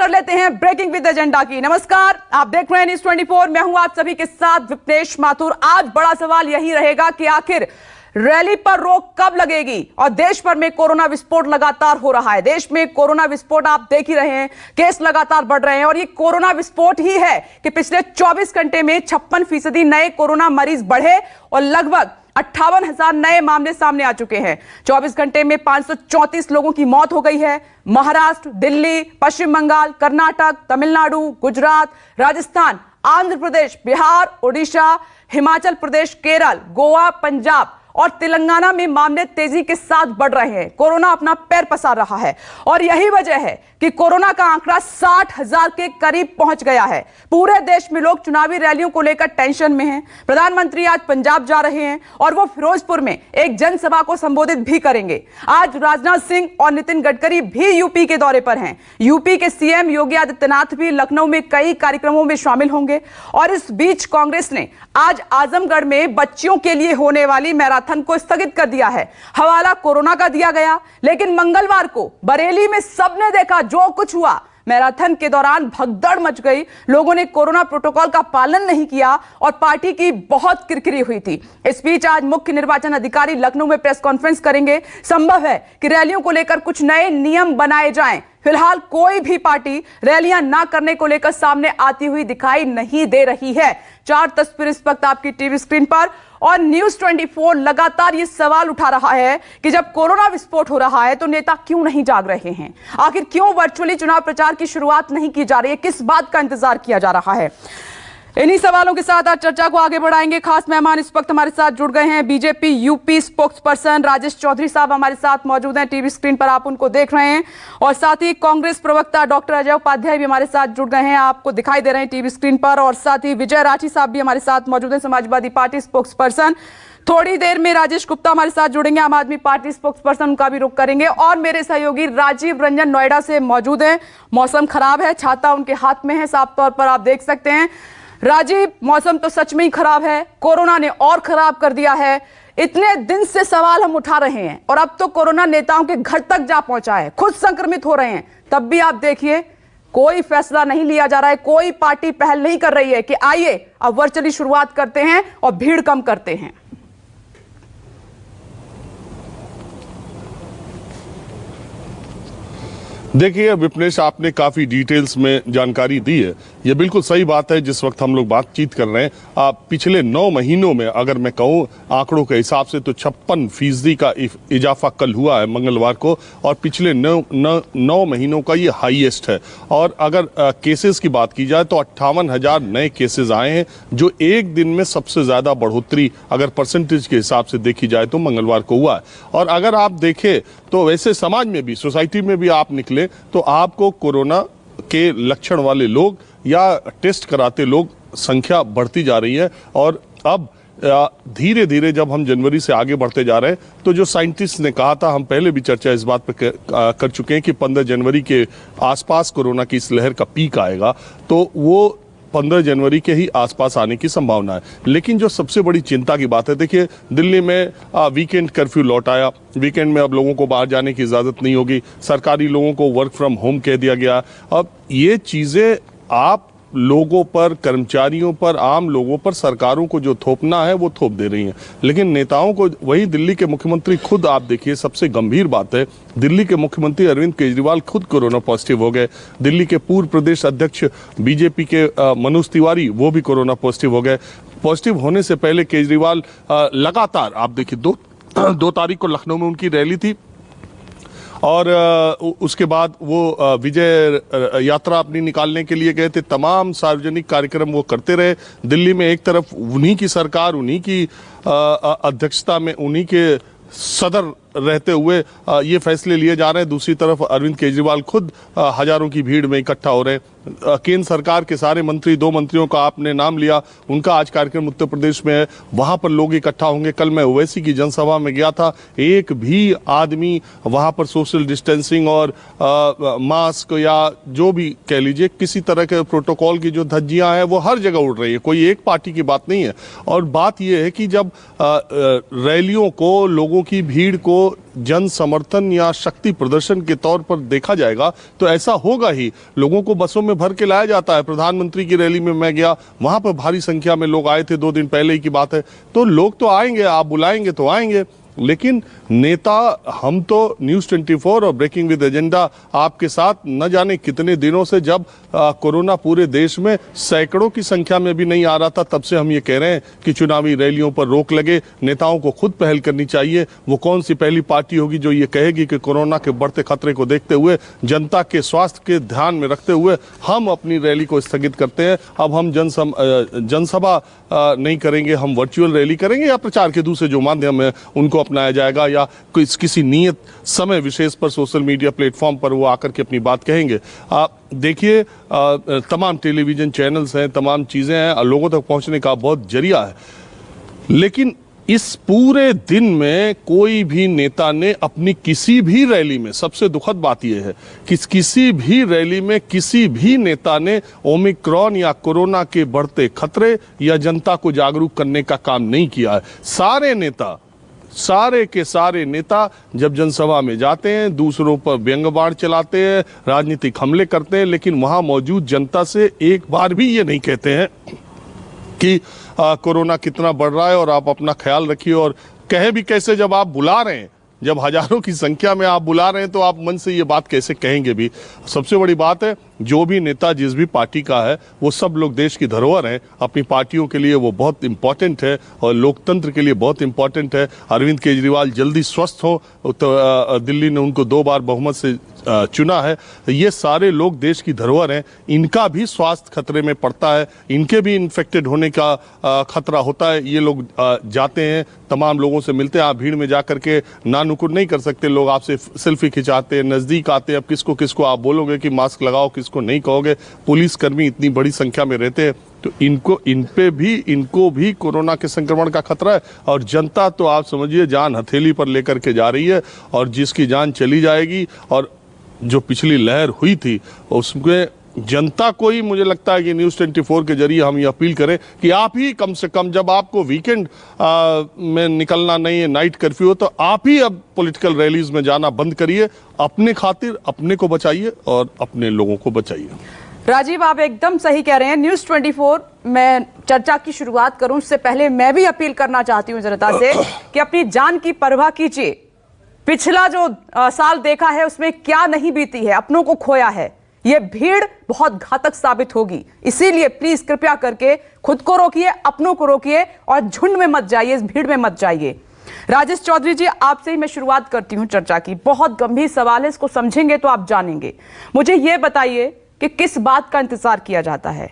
कर लेते हैं ब्रेकिंग विद एजेंडा की। नमस्कार, आप देख रहे हैं न्यूज़ 24। मैं हूं आप सभी के साथ विपनेश माथुर। आज बड़ा सवाल यही रहेगा कि आखिर रैली पर रोक कब लगेगी और देश भर में कोरोना विस्फोट लगातार हो रहा है। देश में कोरोना विस्फोट आप देख ही रहे हैं, केस लगातार बढ़ रहे हैं और ये कोरोना विस्फोट ही है कि पिछले 24 घंटे में 56% नए कोरोना मरीज बढ़े और लगभग 58,000 नए मामले सामने आ चुके हैं। 24 घंटे में 534 लोगों की मौत हो गई है। महाराष्ट्र, दिल्ली, पश्चिम बंगाल, कर्नाटक, तमिलनाडु, गुजरात, राजस्थान, आंध्र प्रदेश, बिहार, ओडिशा, हिमाचल प्रदेश, केरल, गोवा, पंजाब और तेलंगाना में मामले तेजी के साथ बढ़ रहे हैं। कोरोना अपना पैर पसार रहा है और यही वजह है कि कोरोना का आंकड़ा 60,000 के करीब पहुंच गया है। पूरे देश में लोग चुनावी रैलियों को लेकर टेंशन में हैं। प्रधानमंत्री आज पंजाब जा रहे हैं और वो फिरोजपुर में एक जनसभा को संबोधित भी करेंगे। आज राजनाथ सिंह और नितिन गडकरी भी यूपी के दौरे पर हैं। यूपी के सीएम योगी आदित्यनाथ भी लखनऊ में कई कार्यक्रमों में शामिल होंगे और इस बीच कांग्रेस ने आज आजमगढ़ में बच्चियों के लिए होने वाली मैराथन को स्थगित कर दिया है। हवाला कोरोना का दिया गया, लेकिन मंगलवार को बरेली में सबने देखा जो कुछ हुआ। मैराथन के दौरान भगदड़ मच गई, लोगों ने कोरोना प्रोटोकॉल का पालन नहीं किया और पार्टी की बहुत किरकिरी हुई थी। इस बीच आज मुख्य निर्वाचन अधिकारी लखनऊ में प्रेस कॉन्फ्रेंस करेंगे। संभव है कि रैलियों को लेकर कुछ नए नियम बनाए जाएं। फिलहाल कोई भी पार्टी रैलियां ना करने को लेकर सामने आती हुई दिखाई नहीं दे रही है। 4 तस्वीर इस वक्त आपकी टीवी स्क्रीन पर और न्यूज़ 24 लगातार ये सवाल उठा रहा है कि जब कोरोना विस्फोट हो रहा है तो नेता क्यों नहीं जाग रहे हैं? आखिर क्यों वर्चुअली चुनाव प्रचार की शुरुआत नहीं की जा रही है? किस बात का इंतजार किया जा रहा है? इन्हीं सवालों के साथ आज चर्चा को आगे बढ़ाएंगे। खास मेहमान इस वक्त हमारे साथ जुड़ गए हैं। BJP UP spokesperson Rajesh Chaudhary साहब हमारे साथ मौजूद हैं। टीवी स्क्रीन पर आप उनको देख रहे हैं और साथ ही कांग्रेस प्रवक्ता डॉक्टर अजय उपाध्याय भी हमारे साथ जुड़ गए हैं, आपको दिखाई दे रहे हैं टीवी स्क्रीन पर। और साथ ही विजय राठी साहब भी हमारे साथ मौजूद हैं, समाजवादी पार्टी स्पोक्स पर्सन। थोड़ी देर में राजेश गुप्ता हमारे साथ जुड़ेंगे, आम आदमी पार्टी स्पोक्स पर्सन, उनका भी रुख करेंगे। और मेरे सहयोगी राजीव रंजन नोएडा से मौजूद हैं। मौसम खराब है, छाता उनके हाथ में है, साफ तौर पर आप देख सकते हैं। राजीव, मौसम तो सच में ही खराब है, कोरोना ने और खराब कर दिया है। इतने दिन से सवाल हम उठा रहे हैं और अब तो कोरोना नेताओं के घर तक जा पहुंचा है, खुद संक्रमित हो रहे हैं। तब भी आप देखिए कोई फैसला नहीं लिया जा रहा है, कोई पार्टी पहल नहीं कर रही है कि आइए अब वर्चुअली शुरुआत करते हैं और भीड़ कम करते हैं। देखिए विपनेश, आपने काफी डिटेल्स में जानकारी दी है। ये बिल्कुल सही बात है। जिस वक्त हम लोग बातचीत कर रहे हैं, पिछले 9 महीनों में अगर मैं कहूँ आंकड़ों के हिसाब से तो 56% का इजाफा कल हुआ है मंगलवार को और पिछले 9 महीनों का ये हाईएस्ट है। और अगर केसेस की बात की जाए तो 58,000 नए केसेस आए हैं, जो एक दिन में सबसे ज्यादा बढ़ोतरी अगर परसेंटेज के हिसाब से देखी जाए तो मंगलवार को हुआ है। और अगर आप देखें तो वैसे समाज में भी, सोसाइटी में भी आप निकले तो आपको कोरोना के लक्षण वाले लोग या टेस्ट कराते लोग संख्या बढ़ती जा रही है। और अब धीरे धीरे जब हम जनवरी से आगे बढ़ते जा रहे हैं तो जो साइंटिस्ट ने कहा था, हम पहले भी चर्चा इस बात पर कर चुके हैं कि 15 जनवरी के आसपास कोरोना की इस लहर का पीक आएगा, तो वो 15 जनवरी के ही आसपास आने की संभावना है। लेकिन जो सबसे बड़ी चिंता की बात है, देखिए दिल्ली में वीकेंड कर्फ्यू लौट आया। वीकेंड में अब लोगों को बाहर जाने की इजाज़त नहीं होगी, सरकारी लोगों को वर्क फ्रॉम होम कह दिया गया। अब ये चीज़ें आप लोगों पर, कर्मचारियों पर, आम लोगों पर सरकारों को जो थोपना है वो थोप दे रही हैं, लेकिन नेताओं को, वही दिल्ली के मुख्यमंत्री खुद, आप देखिए सबसे गंभीर बात है, दिल्ली के मुख्यमंत्री अरविंद केजरीवाल खुद कोरोना पॉजिटिव हो गए। दिल्ली के पूर्व प्रदेश अध्यक्ष बीजेपी के मनोज तिवारी, वो भी कोरोना पॉजिटिव हो गए। पॉजिटिव होने से पहले केजरीवाल लगातार, आप देखिए 2 तारीख को लखनऊ में उनकी रैली थी और उसके बाद वो विजय यात्रा अपनी निकालने के लिए गए थे। तमाम सार्वजनिक कार्यक्रम वो करते रहे। दिल्ली में एक तरफ उन्हीं की सरकार, उन्हीं की अध्यक्षता में, उन्हीं के सदर रहते हुए ये फैसले लिए जा रहे हैं, दूसरी तरफ अरविंद केजरीवाल खुद हजारों की भीड़ में इकट्ठा हो रहे हैं। केंद्र सरकार के सारे मंत्री, 2 मंत्रियों का आपने नाम लिया, उनका आज कार्यक्रम उत्तर प्रदेश में है, वहां पर लोग इकट्ठा होंगे। कल मैं ओवैसी की जनसभा में गया था, एक भी आदमी वहां पर सोशल डिस्टेंसिंग और मास्क या जो भी कह लीजिए किसी तरह के प्रोटोकॉल की जो धज्जियां हैं वो हर जगह उड़ रही है, कोई एक पार्टी की बात नहीं है। और बात यह है कि जब रैलियों को, लोगों की भीड़ को जन समर्थन या शक्ति प्रदर्शन के तौर पर देखा जाएगा तो ऐसा होगा ही। लोगों को बसों में भर के लाया जाता है। प्रधानमंत्री की रैली में मैं गया, वहां पर भारी संख्या में लोग आए थे, 2 दिन पहले ही की बात है। तो लोग तो आएंगे, आप बुलाएंगे तो आएंगे, लेकिन नेता, हम तो न्यूज़ 24 और ब्रेकिंग विद एजेंडा आपके साथ न जाने कितने दिनों से, जब कोरोना पूरे देश में सैकड़ों की संख्या में भी नहीं आ रहा था, तब से हम ये कह रहे हैं कि चुनावी रैलियों पर रोक लगे। नेताओं को खुद पहल करनी चाहिए। वो कौन सी पहली पार्टी होगी जो ये कहेगी कि कोरोना के बढ़ते खतरे को देखते हुए, जनता के स्वास्थ्य के ध्यान में रखते हुए हम अपनी रैली को स्थगित करते हैं। अब हम जनसभा नहीं करेंगे, हम वर्चुअल रैली करेंगे या प्रचार के दूसरे जो माध्यम है उनको अपनाया जाएगा, या किसी नियत समय विशेष पर सोशल मीडिया प्लेटफॉर्म पर वो आकर के अपनी बात कहेंगे। देखिए, तमाम टेलीविजन चैनल्स हैं, तमाम चीज़ें हैं, लोगों तक पहुंचने का बहुत जरिया है, लेकिन इस पूरे दिन में कोई भी नेता ने अपनी किसी भी रैली में, सबसे दुखद बात यह है कि किसी भी रैली में किसी भी नेता ने ओमिक्रॉन या कोरोना के बढ़ते खतरे या जनता को जागरूक करने का काम नहीं किया है। सारे के सारे नेता जब जनसभा में जाते हैं, दूसरों पर व्यंग्यबाण चलाते हैं, राजनीतिक हमले करते हैं, लेकिन वहां मौजूद जनता से एक बार भी ये नहीं कहते हैं कि कोरोना कितना बढ़ रहा है और आप अपना ख्याल रखिए। और कहे भी कैसे, जब आप बुला रहे हैं, जब हजारों की संख्या में आप बुला रहे हैं, तो आप मन से ये बात कैसे कहेंगे भी। सबसे बड़ी बात है, जो भी नेता जिस भी पार्टी का है, वो सब लोग देश की धरोहर हैं। अपनी पार्टियों के लिए वो बहुत इंपॉर्टेंट है और लोकतंत्र के लिए बहुत इंपॉर्टेंट है। अरविंद केजरीवाल जल्दी स्वस्थ हो, तो दिल्ली ने उनको 2 बार बहुमत से चुना है। ये सारे लोग देश की धरोहर हैं, इनका भी स्वास्थ्य खतरे में पड़ता है, इनके भी इन्फेक्टेड होने का खतरा होता है। ये लोग जाते हैं, तमाम लोगों से मिलते हैं। आप भीड़ में जाकर के ना नुकुर नहीं कर सकते, लोग आपसे सेल्फी खिंचाते हैं, नजदीक आते हैं। अब किसको किसको आप बोलोगे कि मास्क लगाओ, किसको नहीं कहोगे। पुलिसकर्मी इतनी बड़ी संख्या में रहते हैं, तो इनको भी कोरोना के संक्रमण का खतरा है। और जनता तो आप समझिए जान हथेली पर लेकर के जा रही है, और जिसकी जान चली जाएगी। और जो पिछली लहर हुई थी उसमें जनता को ही, मुझे लगता है कि न्यूज़ 24 के जरिए हम ये अपील करें कि आप ही कम से कम, जब आपको वीकेंड में निकलना नहीं है, नाइट कर्फ्यू हो, तो आप ही अब पॉलिटिकल रैलीज में जाना बंद करिए। अपने खातिर अपने को बचाइए और अपने लोगों को बचाइए। राजीव, आप एकदम सही कह रहे हैं। न्यूज़ 24 मैं चर्चा की शुरुआत करूं उससे पहले मैं भी अपील करना चाहती हूं जनता से कि अपनी जान की परवाह कीजिए। पिछला जो साल देखा है उसमें क्या नहीं बीती है, अपनों को खोया है। यह भीड़ बहुत घातक साबित होगी, इसीलिए प्लीज कृपया करके खुद को रोकिए, अपनों को रोकिए और झुंड में मत जाइए, इस भीड़ में मत जाइए। राजेश चौधरी जी, आपसे ही मैं शुरुआत करती हूं चर्चा की। बहुत गंभीर सवाल है, इसको समझेंगे तो आप जानेंगे। मुझे यह बताइए कि किस बात का इंतजार किया जाता है।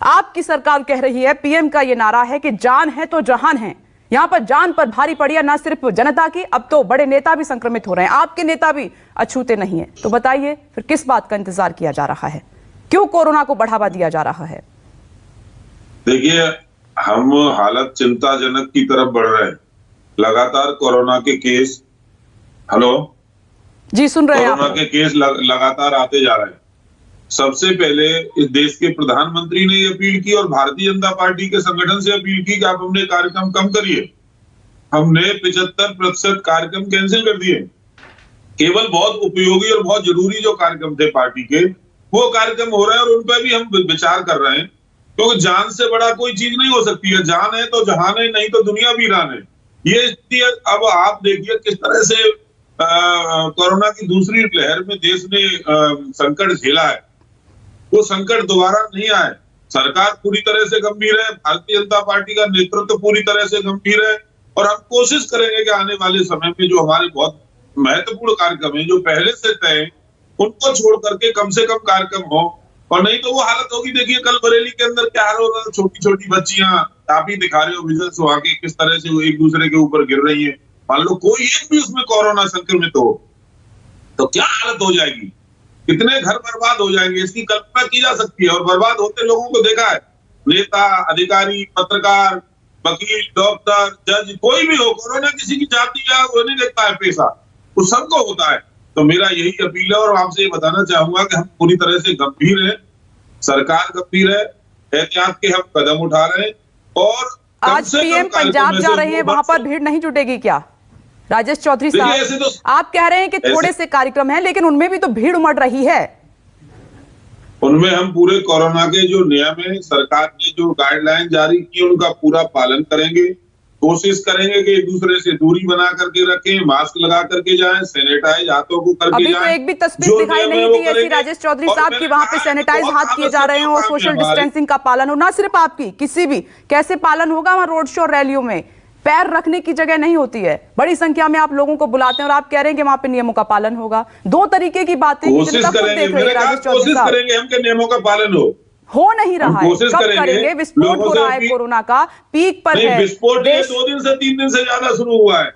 आपकी सरकार कह रही है, पीएम का यह नारा है कि जान है तो जहान है। यहां पर जान पर भारी पड़ी है, ना सिर्फ जनता की, अब तो बड़े नेता भी संक्रमित हो रहे हैं, आपके नेता भी अछूते नहीं है। तो बताइए फिर किस बात का इंतजार किया जा रहा है, क्यों कोरोना को बढ़ावा दिया जा रहा है? देखिए, हम हालत चिंताजनक की तरफ बढ़ रहे हैं। लगातार कोरोना के केस, हेलो जी सुन रहे हैं, कोरोना के केस लगातार आते जा रहे हैं। सबसे पहले इस देश के प्रधानमंत्री ने ये अपील की और भारतीय जनता पार्टी के संगठन से अपील की कि आप अपने कार्यक्रम कम करिए। हमने 75% कार्यक्रम कैंसिल कर दिए। केवल बहुत उपयोगी और बहुत जरूरी जो कार्यक्रम थे पार्टी के, वो कार्यक्रम हो रहे हैं और उन पर भी हम विचार कर रहे हैं, क्योंकि जान से बड़ा कोई चीज नहीं हो सकती है। जान है तो जहान है, नहीं तो दुनिया वीरान है। ये स्थिति है। अब आप देखिए किस तरह से कोरोना की दूसरी लहर में देश ने संकट झेला है। वो संकट दोबारा नहीं आए। सरकार पूरी तरह से गंभीर है, भारतीय जनता पार्टी का नेतृत्व पूरी तरह से गंभीर है, और हम कोशिश करेंगे कि आने वाले समय में जो हमारे बहुत महत्वपूर्ण कार्यक्रम है, जो पहले से तय, उनको छोड़ करके कम से कम कार्यक्रम हो। और नहीं तो वो हालत होगी। देखिए कल बरेली के अंदर क्या हो रहा है, छोटी छोटी बच्चियां, आप ही दिखा रहे हो विजुअल्स वहां के, किस तरह से वो एक दूसरे के ऊपर गिर रही है। मान लो कोई एक भी उसमें कोरोना संक्रमित हो तो क्या हालत हो जाएगी, कितने घर बर्बाद हो जाएंगे, इसकी कल्पना की जा सकती है। और बर्बाद होते लोगों को देखा है, नेता, अधिकारी, पत्रकार, वकील, डॉक्टर, जज, कोई भी हो। कोरोना किसी की जाति या वो नहीं देखता है पैसा, वो सबको होता है। तो मेरा यही अपील है और आपसे ये बताना चाहूंगा कि हम पूरी तरह से गंभीर हैं, सरकार गंभीर है, एहतियात के हम कदम उठा रहे हैं। और आज पीएम पंजाब जा रहे हैं, वहां पर भीड़ नहीं जुटेगी क्या? राजेश चौधरी साहब, आप कह रहे हैं कि थोड़े से कार्यक्रम हैं, लेकिन उनमें भी तो भीड़ उमड़ रही है। उनमें हम पूरे कोरोना के जो नियम है, सरकार ने जो गाइडलाइन जारी की, उनका पूरा पालन करेंगे। कोशिश करेंगे कि एक दूसरे से दूरी बना करके रखें, मास्क लगा करके जाएं, सैनिटाइज हाथों को करके अभी जाएं। तो एक भी तस्वीर दिखाई नहीं दी ऐसी राजेश चौधरी साहब की वहां पे सैनिटाइज हाथ किए जा रहे हैं और सोशल डिस्टेंसिंग का पालन हो। ना सिर्फ आपकी, किसी भी कैसे पालन होगा वहां रोड शो रैलियों में? पैर रखने की जगह नहीं होती है, बड़ी संख्या में आप लोगों को बुलाते हैं और आप कह रहे हैं कि वहां पे नियमों का पालन होगा। दो तरीके की बातें कोशिश करेंगे, कोशिश करेंगे हम कि नियमों का पालन हो नहीं रहा है। कब करेंगे? विस्फोट हो रहा है कोरोना का, पीक पर है। विस्फोट 2 दिन से 3 दिन से ज्यादा शुरू हुआ है,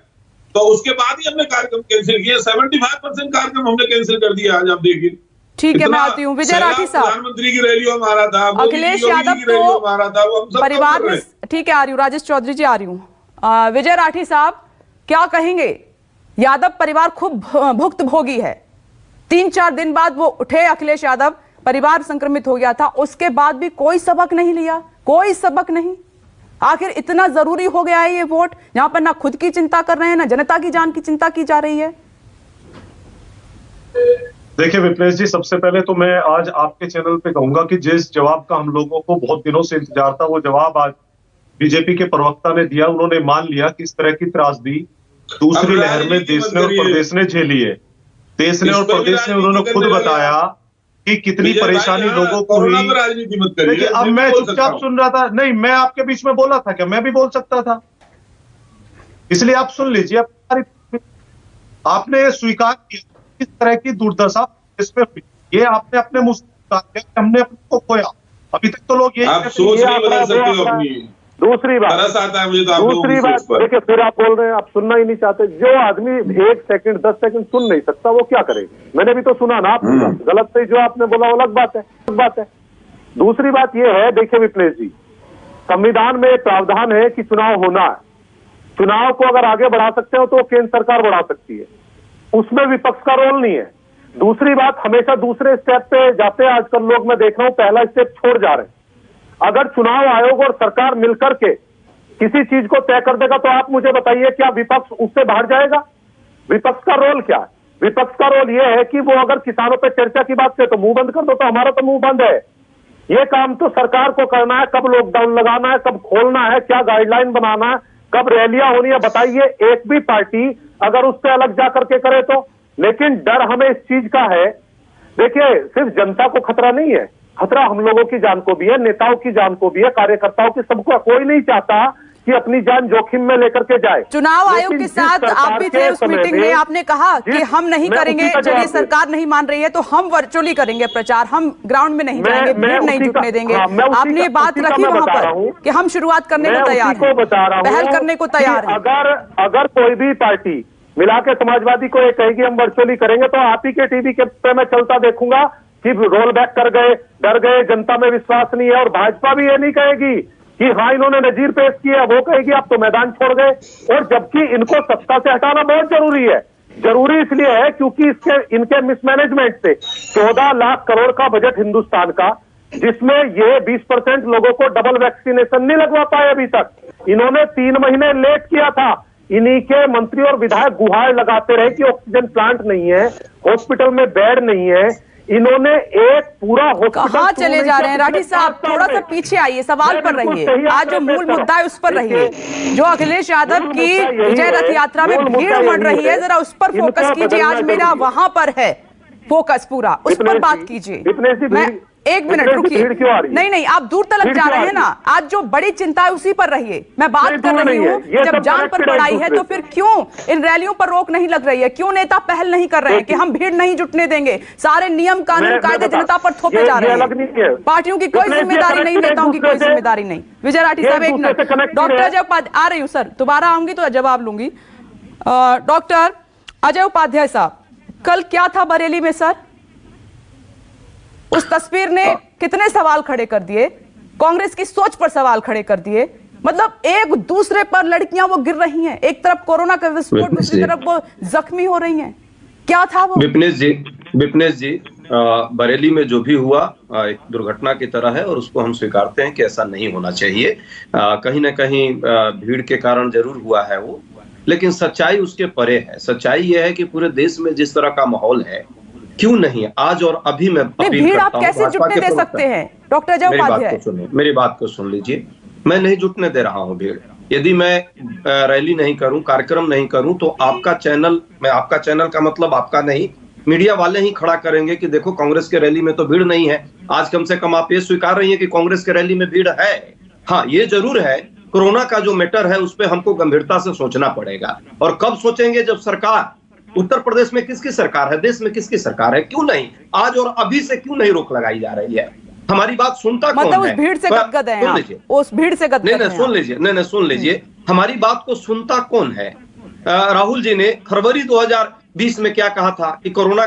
तो उसके बाद ही हमने कार्यक्रम कैंसिल किए। 75% कार्यक्रम हमने कैंसिल कर दिया। आज आप देखिए। ठीक है, मैं आती हूँ। विजय राठी साहब, प्रधानमंत्री की रैलियों में आ रहा था, अखिलेश यादव तो परिवार में, ठीक है आ रही हूँ, राजेश चौधरी जी आ रही हूँ। विजय राठी साहब क्या कहेंगे? यादव परिवार खूब भुक्तभोगी है। 3-4 दिन बाद वो उठे अखिलेश यादव, परिवार संक्रमित हो गया था, उसके बाद भी कोई सबक नहीं लिया, कोई सबक नहीं। आखिर इतना जरूरी हो गया है ये वोट, जहां पर ना खुद की चिंता कर रहे हैं, ना जनता की जान की चिंता की जा रही है। देखिए विप्लेश जी, सबसे पहले तो मैं आज आपके चैनल पे कहूंगा कि जिस जवाब का हम लोगों को बहुत दिनों से इंतजार था, वो जवाब आज बीजेपी के प्रवक्ता ने दिया। उन्होंने मान लिया कि इस तरह की त्रासदी दूसरी लहर में देश ने और प्रदेश ने झेली है। देश ने और प्रदेश ने, उन्होंने खुद बताया कि कितनी परेशानी लोगों को हुई। देखिए अब मैं चुपचाप सुन रहा था, नहीं मैं आपके बीच में बोला था क्या? मैं भी बोल सकता था, इसलिए आप सुन लीजिए। आपने स्वीकार किया इस तरह की दुर्दशा इसमें हुई, ये आपने अपने मुंह से कहा कि हमने अपने को खोया। अभी तक तो लोग ये सोच नहीं बदल सकते हो अपनी। दूसरी बात, आता है मुझे तो दूसरी बात देखिए, फिर आप बोल रहे हैं आप सुनना ही नहीं चाहते। जो आदमी 1 सेकंड 10 सेकंड सुन नहीं सकता वो क्या करे? मैंने भी तो सुना ना, आप गलत से जो आपने बोला वो अलग बात है। दूसरी बात ये है, देखिए विप्लेश जी, संविधान में प्रावधान है कि चुनाव होना है। चुनाव को अगर आगे बढ़ा सकते हो तो केंद्र सरकार बढ़ा सकती है, उसमें विपक्ष का रोल नहीं है। दूसरी बात, हमेशा दूसरे स्टेप पे जाते हैं आजकल लोग, मैं देख रहा हूं पहला स्टेप छोड़ जा रहे हैं। अगर चुनाव आयोग और सरकार मिलकर के किसी चीज को तय कर देगा तो आप मुझे बताइए, क्या विपक्ष उससे बाहर जाएगा? विपक्ष का रोल क्या है? विपक्ष का रोल यह है कि वो अगर किसानों पे चर्चा की बात करे तो मुंह बंद कर दो, तो हमारा तो मुंह बंद है। ये काम तो सरकार को करना है, कब लॉकडाउन लगाना है, कब खोलना है, क्या गाइडलाइन बनाना है, कब रैलियां होनी है, बताइए। एक भी पार्टी अगर उससे अलग जा करके करे तो। लेकिन डर हमें इस चीज का है, देखिए सिर्फ जनता को खतरा नहीं है, खतरा हम लोगों की जान को भी है, नेताओं की जान को भी है, कार्यकर्ताओं की, सबको। कोई नहीं चाहता कि अपनी जान जोखिम में लेकर के जाए। चुनाव आयोग के साथ आप भी थे उस मीटिंग में, आपने कहा कि हम नहीं करेंगे, चलिए सरकार नहीं मान रही है तो हम वर्चुअली करेंगे प्रचार, हम ग्राउंड में नहीं जाएंगे, भीड़ नहीं जुटने देंगे। आपने बात रखी वहां पर कि हम शुरुआत करने को तैयार हैं, पहल करने को तैयार हैं। अगर कोई भी पार्टी मिला के समाजवादी को ये कहेगी हम वर्चुअली करेंगे, तो आप ही के टीवी के पे मैं चलता देखूंगा कि रोल बैक कर गए, डर गए, जनता में विश्वास नहीं है। और भाजपा भी ये नहीं कहेगी कि हाँ इन्होंने नजीर पेश किया, वो कहेगी आप तो मैदान छोड़ गए। और जबकि इनको सत्ता से हटाना बहुत जरूरी है। जरूरी इसलिए है क्योंकि इनके मिसमैनेजमेंट से 14 लाख करोड़ का बजट हिंदुस्तान का, जिसमें ये 20% लोगों को डबल वैक्सीनेशन नहीं लगवा पाए अभी तक। इन्होंने 3 महीने लेट किया था। इन्हीं के मंत्री और विधायक गुहार लगाते रहे कि ऑक्सीजन प्लांट नहीं है, हॉस्पिटल में बेड नहीं है। इन्होंने एक पूरा हॉस्पिटल, कहां चले जा रहे हैं राठी साहब? थोड़ा सा पीछे आइए, सवाल पर रहिए, आज जो मूल मुद्दा है उस पर रहिए। जो अखिलेश यादव की विजय रथ यात्रा में भीड़ उमड़ रही है, जरा उस पर फोकस कीजिए। आज मेरा वहां पर है फोकस, पूरा उस पर बात कीजिए। मैं 1 मिनट रुकिए, नहीं आप दूर तलक जा रहे हैं ना। आज जो बड़ी चिंता है उसी पर रहिए। मैं बात कर रही हूँ, जब जान पर पड़ाई है तो फिर क्यों इन रैलियों पर रोक नहीं लग रही है? क्यों नेता पहल नहीं कर रहे हैं कि हम भीड़ नहीं जुटने देंगे? सारे नियम कानून कायदे जनता पर थोपे जा रहे हैं। पार्टियों की कोई जिम्मेदारी नहीं, नेताओं की कोई जिम्मेदारी नहीं। विजय राठी साहब 1 मिनट। डॉक्टर अजय उपाध्याय आ रही हूँ सर, दोबारा आऊंगी तो जवाब लूंगी। डॉक्टर अजय उपाध्याय साहब, कल क्या था बरेली में सर? उस तस्वीर ने कितने सवाल खड़े कर दिए, कांग्रेस की सोच पर सवाल खड़े कर दिए। मतलब एक दूसरे पर लड़कियां वो गिर रही हैं, एक तरफ कोरोना का विस्फोट, दूसरी तरफ वो जख्मी हो रही हैं। क्या था वो? विपनेश जी, बरेली में जो भी हुआ एक दुर्घटना की तरह है और उसको हम स्वीकारते हैं कि ऐसा नहीं होना चाहिए। कहीं ना कहीं भीड़ के कारण जरूर हुआ है वो, लेकिन सच्चाई उसके परे है। सच्चाई यह है कि पूरे देश में जिस तरह का माहौल है, क्यों नहीं आज और अभी मैं अपील भीड़ आप करता हूं कैसे जुटने दे सकते हैं डॉक्टर अजय उपाध्याय? मेरी बात को सुन लीजिए। मैं नहीं जुटने दे रहा हूं भीड़। यदि मैं रैली नहीं करूं, कार्यक्रम नहीं करूं, तो आपका चैनल का मतलब आपका नहीं, मीडिया वाले ही खड़ा करेंगे कि देखो कांग्रेस के रैली में तो भीड़ नहीं है। आज कम से कम आप ये स्वीकार रही है कि कांग्रेस के रैली में भीड़ है। हाँ, ये जरूर है, कोरोना का जो मैटर है उस पर हमको गंभीरता से सोचना पड़ेगा। और कब सोचेंगे? जब सरकार, उत्तर प्रदेश में किसकी सरकार है, देश में किसकी सरकार है, क्यों नहीं आज और अभी से क्यों नहीं रोक लगाई जा रही है? हमारी बात सुनता कौन है? मतलब उस भीड़ से गदगद है आप, उस भीड़ से गदगद नहीं, सुन लीजिए, हमारी बात को सुनता कौन है? राहुल जी ने फरवरी 2020 में क्या कहा था कि कोरोना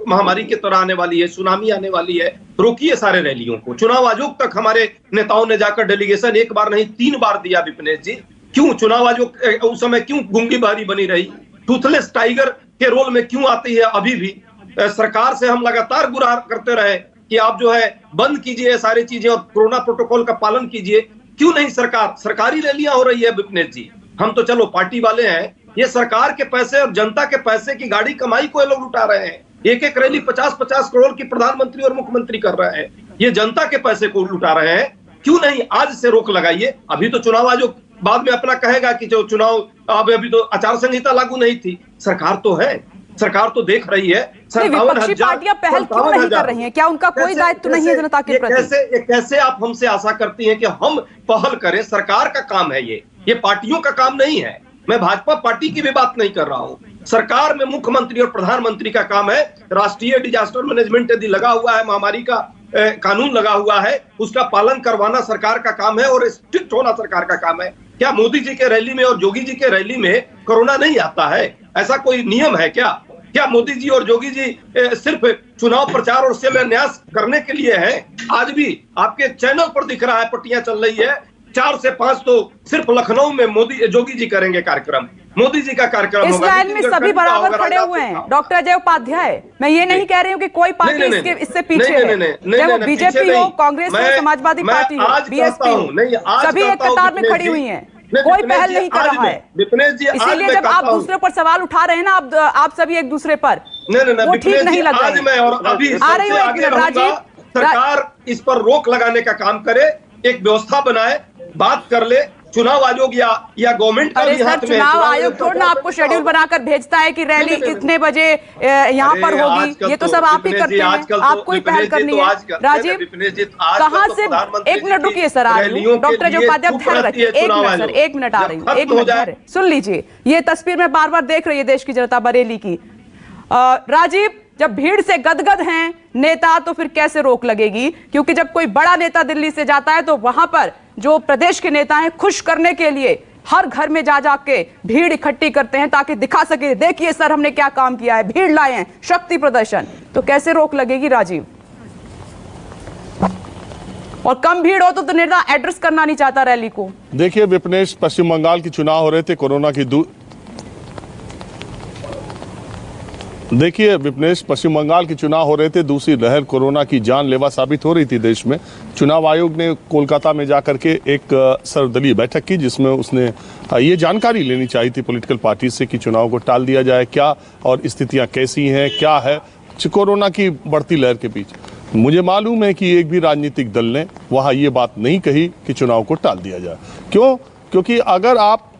महामारी की तरह आने वाली है, सुनामी आने वाली है, रोकिए सारे रैलियों को। चुनाव आयोग तक हमारे नेताओं ने जाकर डेलीगेशन एक बार नहीं 3 बार दिया। विपिनेश जी, क्यों चुनाव आयोग उस समय क्यों गूंगी बहरी बनी रही? टूथलेस टाइगर के रोल में क्यों आती है? अभी भी सरकार से हम लगातार गुहार करते रहे कि आप जो है बंद कीजिए सारी चीजें और कोरोना प्रोटोकॉल का पालन कीजिए। क्यों नहीं? सरकारी रैलियां हो रही है विपिनेश जी। हम तो चलो पार्टी वाले हैं, ये सरकार के पैसे और जनता के पैसे की गाड़ी कमाई को ये लोग लुटा रहे हैं। एक एक रैली 50-50 करोड़ की प्रधानमंत्री और मुख्यमंत्री कर रहे हैं, ये जनता के पैसे को लुटा रहे हैं। क्यों नहीं आज से रोक लगाइए? अभी तो चुनाव आयोग बाद में अपना कहेगा कि जो चुनाव अभी तो आचार संहिता लागू नहीं थी। सरकार तो है, सरकार तो देख रही है। विपक्षी पार्टियां पहल क्यों नहीं कर रही हैं? क्या उनका कोई दायित्व नहीं है जनता के प्रति? कैसे आप हमसे आशा करती हैं कि हम पहल करें? सरकार का काम है ये पार्टियों का काम नहीं है। मैं भाजपा पार्टी की भी बात नहीं कर रहा हूं। सरकार में मुख्यमंत्री और प्रधानमंत्री का काम है। राष्ट्रीय डिजास्टर मैनेजमेंट यदि लगा हुआ है, महामारी का कानून लगा हुआ है, उसका पालन करवाना सरकार का काम है और स्ट्रिक्ट होना सरकार का काम है। क्या मोदी जी के रैली में और जोगी जी के रैली में कोरोना नहीं आता है? ऐसा कोई नियम है क्या? क्या मोदी जी और जोगी जी सिर्फ चुनाव प्रचार और शिलान्यास करने के लिए है? आज भी आपके चैनल पर दिख रहा है पट्टियां चल रही है, 4 से 5 तो सिर्फ लखनऊ में जोगी जी करेंगे कार्यक्रम, मोदी जी का कार्यक्रम इस लाइन में सभी बराबर खड़े हुए हैं। डॉक्टर अजय उपाध्याय, मैं ये नहीं कह रही हूँ कि कोई पार्टी इससे पीछे है, चाहे वो बीजेपी हो, कांग्रेस हो, समाजवादी पार्टी हो, बीएसपी हो, सभी एक कतार में खड़ी हुई हैं। कोई पहल नहीं कर रहा है। इसीलिए जब आप दूसरे पर सवाल उठा रहे हैं ना, आप सभी एक दूसरे पर, वो ठीक नहीं लग रहा है। आ रही हूँ एक मिनट राजीव। सरकार इस पर रोक लगाने का काम करे, एक व्यवस्था बनाए, बात कर ले। चुनाव आयोग या गवर्नमेंट का भी हाथ में है। चुनाव आयोग थोड़ा ना आपको शेड्यूल बनाकर भेजता है कि रैली इतने बजे यहाँ पर होगी। ये तो सब आप ही करते हैं, आपको ही पहल करनी है। राजीव, कहाँ से? एक मिनट रुकिए सर, आ रही हूँ। डॉक्टर अजय उपाध्याय ध्यान रखिए, एक मिनट सर, 1 मिनट आ रही हूँ, 1 मिनट सुन लीजिए। ये तस्वीर में बार बार देख रही है देश की जनता बरेली की। राजीव, जब भीड़ से गदगद हैं नेता तो फिर कैसे रोक लगेगी? क्योंकि जब कोई बड़ा नेता दिल्ली से जाता है तो वहां पर जो प्रदेश के नेता हैं खुश करने के लिए हर घर में जा के भीड़ इकट्ठी करते हैं ताकि दिखा सके, देखिए सर हमने क्या काम किया है, भीड़ लाए हैं, शक्ति प्रदर्शन। तो कैसे रोक लगेगी राजीव? और कम भीड़ हो तो नेता एड्रेस करना नहीं चाहता रैली को। देखिए विपिनेश, पश्चिम बंगाल के चुनाव हो रहे थे, कोरोना की देखिए विपिनेश, पश्चिम बंगाल के चुनाव हो रहे थे, दूसरी लहर कोरोना की जानलेवा साबित हो रही थी देश में। चुनाव आयोग ने कोलकाता में जाकर के एक सर्वदलीय बैठक की जिसमें उसने ये जानकारी लेनी चाहिए थी पॉलिटिकल पार्टी से कि चुनाव को टाल दिया जाए क्या और स्थितियां कैसी हैं, क्या है कोरोना की बढ़ती लहर के बीच। मुझे मालूम है कि एक भी राजनीतिक दल ने वहाँ ये बात नहीं कही कि चुनाव को टाल दिया जाए। क्यों? क्योंकि अगर आप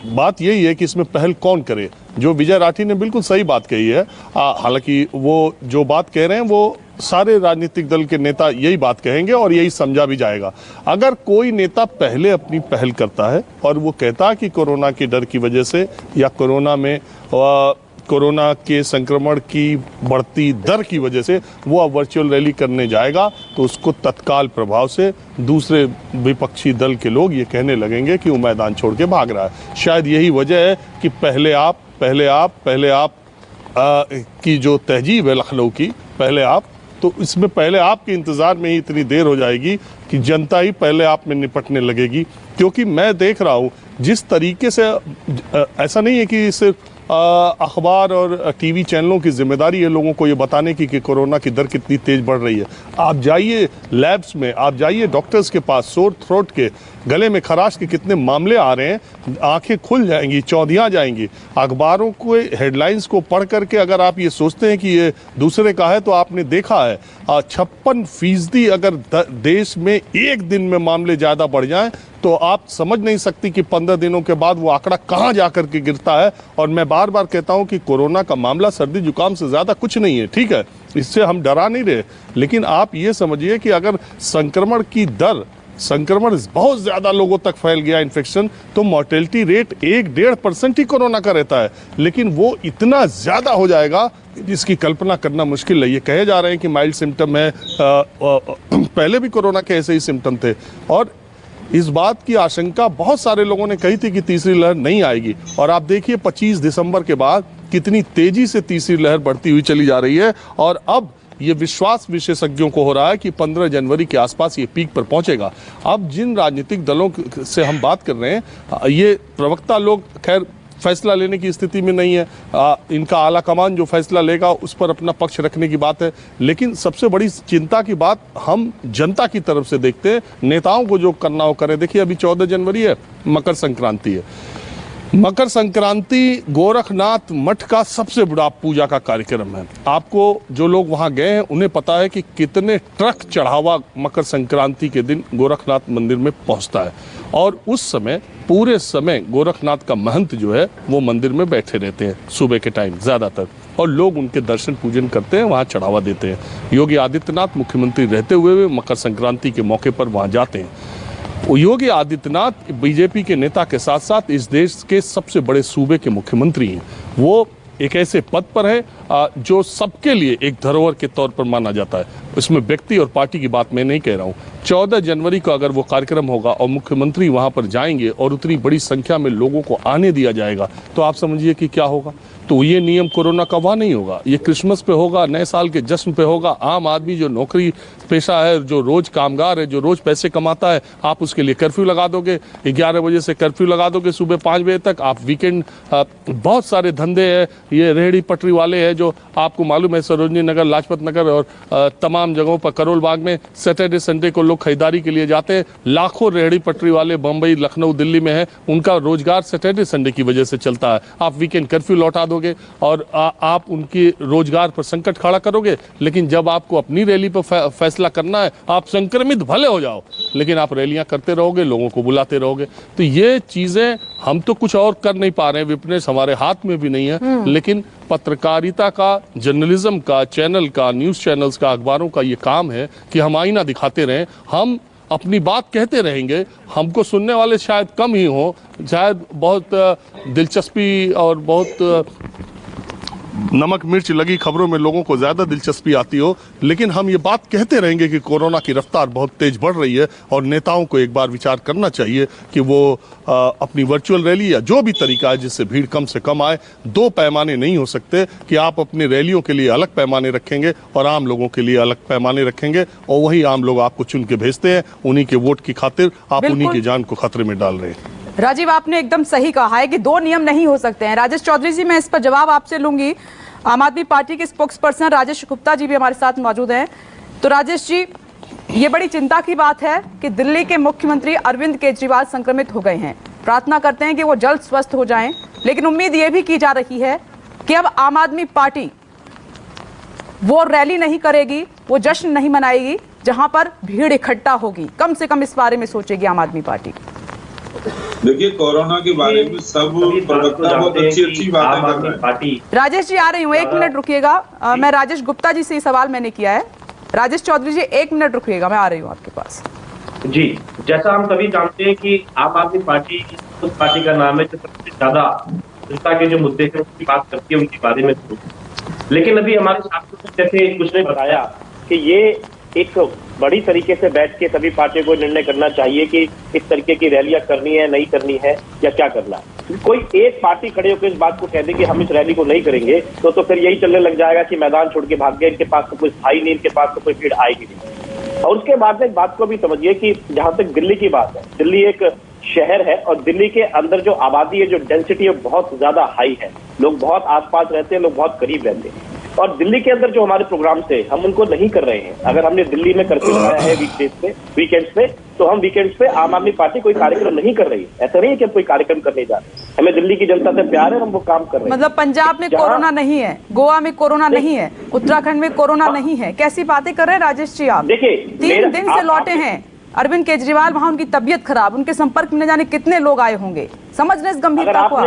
बात यही है कि इसमें पहल कौन करे। जो विजय राठी ने बिल्कुल सही बात कही है, हालांकि वो जो बात कह रहे हैं वो सारे राजनीतिक दल के नेता यही बात कहेंगे और यही समझा भी जाएगा। अगर कोई नेता पहले अपनी पहल करता है और वो कहता है कि कोरोना के डर की वजह से या कोरोना के संक्रमण की बढ़ती दर की वजह से वो अब वर्चुअल रैली करने जाएगा, तो उसको तत्काल प्रभाव से दूसरे विपक्षी दल के लोग ये कहने लगेंगे कि वो मैदान छोड़ के भाग रहा है। शायद यही वजह है कि पहले आप की जो तहजीब है लखनऊ की, पहले आप, तो इसमें पहले आपके इंतज़ार में ही इतनी देर हो जाएगी कि जनता ही पहले आप में निपटने लगेगी। क्योंकि मैं देख रहा हूँ जिस तरीके से, ऐसा नहीं है कि सिर्फ अखबार और टीवी चैनलों की जिम्मेदारी है लोगों को ये बताने की कि कोरोना की दर कितनी तेज बढ़ रही है। आप जाइए लैब्स में, आप जाइए डॉक्टर्स के पास, सोर थ्रोट के, गले में खराश के कितने मामले आ रहे हैं, आंखें खुल जाएंगी, चौंधियां जाएंगी। अखबारों को हेडलाइंस को पढ़ करके अगर आप ये सोचते हैं कि ये दूसरे का है, तो आपने देखा है 56% अगर देश में एक दिन में मामले ज़्यादा बढ़ जाएं तो आप समझ नहीं सकती कि 15 दिनों के बाद वो आंकड़ा कहां जाकर के गिरता है। और मैं बार बार कहता हूं कि कोरोना का मामला सर्दी जुकाम से ज़्यादा कुछ नहीं है, ठीक है, इससे हम डरा नहीं रहे, लेकिन आप ये समझिए कि अगर संक्रमण की दर, संक्रमण बहुत ज्यादा लोगों तक फैल गया इन्फेक्शन, तो मॉर्टेलिटी रेट 1-1.5% ही कोरोना का रहता है, लेकिन वो इतना ज्यादा हो जाएगा जिसकी कल्पना करना मुश्किल है। ये कहे जा रहे हैं कि माइल्ड सिम्टम है, पहले भी कोरोना के ऐसे ही सिम्टम थे, और इस बात की आशंका बहुत सारे लोगों ने कही थी कि तीसरी लहर नहीं आएगी, और आप देखिए 25 दिसंबर के बाद कितनी तेजी से तीसरी लहर बढ़ती हुई चली जा रही है। और अब ये विश्वास विशेषज्ञों को हो रहा है कि 15 जनवरी के आसपास ये पीक पर पहुंचेगा। अब जिन राजनीतिक दलों से हम बात कर रहे हैं, ये प्रवक्ता लोग खैर फैसला लेने की स्थिति में नहीं है, इनका आला कमान जो फैसला लेगा उस पर अपना पक्ष रखने की बात है, लेकिन सबसे बड़ी चिंता की बात हम जनता की तरफ से देखते हैं। नेताओं को जो करना हो करें। देखिए अभी 14 जनवरी है, मकर संक्रांति है। मकर संक्रांति गोरखनाथ मठ का सबसे बड़ा पूजा का कार्यक्रम है। आपको जो लोग वहां गए हैं उन्हें पता है कि कितने ट्रक चढ़ावा मकर संक्रांति के दिन गोरखनाथ मंदिर में पहुंचता है, और उस समय पूरे समय गोरखनाथ का महंत जो है वो मंदिर में बैठे रहते हैं सुबह के टाइम ज़्यादातर, और लोग उनके दर्शन पूजन करते हैं, वहाँ चढ़ावा देते हैं। योगी आदित्यनाथ मुख्यमंत्री रहते हुए भी मकर संक्रांति के मौके पर वहाँ जाते हैं। योगी आदित्यनाथ बीजेपी के नेता के साथ साथ इस देश के सबसे बड़े सूबे के मुख्यमंत्री हैं। वो एक ऐसे पद पर है जो सबके लिए एक धरोहर के तौर पर माना जाता है। इसमें व्यक्ति और पार्टी की बात मैं नहीं कह रहा हूँ। 14 जनवरी को अगर वो कार्यक्रम होगा और मुख्यमंत्री वहाँ पर जाएंगे और उतनी बड़ी संख्या में लोगों को आने दिया जाएगा, तो आप समझिए कि क्या होगा। तो ये नियम कोरोना का वहाँ नहीं होगा, ये क्रिसमस पे होगा, नए साल के जश्न पे होगा। आम आदमी जो नौकरी पेशा है, जो रोज कामगार है, जो रोज पैसे कमाता है, आप उसके लिए कर्फ्यू लगा दोगे। 11 बजे से कर्फ्यू लगा दोगे सुबह 5 बजे तक। आप वीकेंड, बहुत सारे धंधे हैं, ये रेहड़ी पटरी वाले हैं जो आपको मालूम है सरोजनी नगर, लाजपत नगर और तमाम जगहों पर, करोल बाग में सैटरडे संडे को लोग खरीदारी के लिए जाते हैं। लाखों रेहड़ी पटरी वाले बम्बई, लखनऊ, दिल्ली में है, उनका रोजगार सैटरडे संडे की वजह से चलता है। आप वीकेंड कर्फ्यू लौटा दोगे और आप उनकी रोजगार पर संकट खड़ा करोगे। लेकिन जब आपको अपनी रैली पर फैसला करना है, आप संक्रमित भले हो जाओ, लेकिन आप रैलियां करते रहोगे, लोगों को बुलाते रहोगे। तो ये चीजें हम तो कुछ और कर नहीं पा रहे हैं, विपनेश हमारे हाथ में भी नहीं है, लेकिन पत्रकारिता का, जर्नलिज्म का, चैनल का, न्यूज चैनल्स का, अखबारों का ये काम है कि हम आईना दिखाते रहें। हम अपनी बात कहते रहेंगे, हमको सुनने वाले शायद कम ही हो, शायद बहुत दिलचस्पी और बहुत नमक मिर्च लगी खबरों में लोगों को ज्यादा दिलचस्पी आती हो, लेकिन हम ये बात कहते रहेंगे कि कोरोना की रफ्तार बहुत तेज बढ़ रही है और नेताओं को एक बार विचार करना चाहिए कि वो अपनी वर्चुअल रैली या जो भी तरीका है जिससे भीड़ कम से कम आए। 2 पैमाने नहीं हो सकते कि आप अपनी रैलियों के लिए अलग पैमाने रखेंगे और आम लोगों के लिए अलग पैमाने रखेंगे, और वही आम लोग आपको चुन के भेजते हैं। उन्हीं के वोट की खातिर आप उन्हीं की जान को खतरे में डाल रहे हैं। राजीव, आपने एकदम सही कहा है कि 2 नियम नहीं हो सकते हैं। राजेश चौधरी जी, मैं इस पर जवाब आपसे लूंगी। आम आदमी पार्टी के स्पोक्स पर्सन राजेश गुप्ता जी भी हमारे साथ मौजूद हैं। तो राजेश जी, ये बड़ी चिंता की बात है कि दिल्ली के मुख्यमंत्री अरविंद केजरीवाल संक्रमित हो गए हैं। प्रार्थना करते हैं कि वो जल्द स्वस्थ हो जाएं, लेकिन उम्मीद ये भी की जा रही है कि अब आम आदमी पार्टी वो रैली नहीं करेगी, वो जश्न नहीं मनाएगी जहां पर भीड़ इकट्ठा होगी। कम से कम इस बारे में सोचेगी आम आदमी पार्टी। देखिए, कोरोना के बारे में सब प्रवक्ता बहुत अच्छी बातें कर रहे हैं। राजेश जी, आ रही हूँ, 1 मिनट रुकिएगा। मैं राजेश गुप्ता जी से सवाल मैंने किया है। राजेश चौधरी जी 1 मिनट रुकिएगा, मैं आ रही हूँ आपके पास। जी, जैसा हम सभी जानते हैं कि आम आदमी पार्टी उस पार्टी का नाम है जो सबसे ज्यादा जनता के जो मुद्दे हैं उसकी बात करती है, उनके बारे में। लेकिन अभी हमारे साथियों ने जैसे कुछ ने बताया कि ये एक बड़ी तरीके से बैठ के सभी पार्टियों को निर्णय करना चाहिए कि इस तरीके की रैलियां करनी है, नहीं करनी है, या क्या करना है। कोई एक पार्टी खड़े होकर इस बात को कह दे कि हम इस रैली को नहीं करेंगे, तो फिर यही चलने लग जाएगा कि मैदान छोड़ के भाग गए, इनके पास तो कोई स्थायी नहीं, इनके पास तो कोई भीड़ आएगी नहीं। और उसके बाद में एक बात को भी समझिए कि जहां तक दिल्ली की बात है, दिल्ली एक शहर है और दिल्ली के अंदर जो आबादी है, जो डेंसिटी है, बहुत ज्यादा हाई है। लोग बहुत आसपास रहते हैं, लोग बहुत करीब रहते हैं। और दिल्ली के अंदर जो हमारे प्रोग्राम थे हम उनको नहीं कर रहे हैं। अगर हमने दिल्ली में कर्फ्यू लगाया है वीकेंड्स पे, तो हम वीकेंड्स पे आम आदमी पार्टी कोई कार्यक्रम नहीं कर रही है। ऐसा नहीं है कि हम कोई कार्यक्रम करने जा रहे हैं, हमें दिल्ली की जनता से प्यार है, हम वो काम कर रहे हैं। मतलब पंजाब में कोरोना नहीं है, गोवा में कोरोना नहीं है, उत्तराखंड में कोरोना नहीं है, कैसी बातें कर रहे हैं राजेश जी आप? देखिए 3 दिन से लौटे हैं अरविंद केजरीवाल, वहां उनकी तबीयत खराब, उनके संपर्क में न जाने कितने लोग आए होंगे। समझ रहे इस गंभीरता को?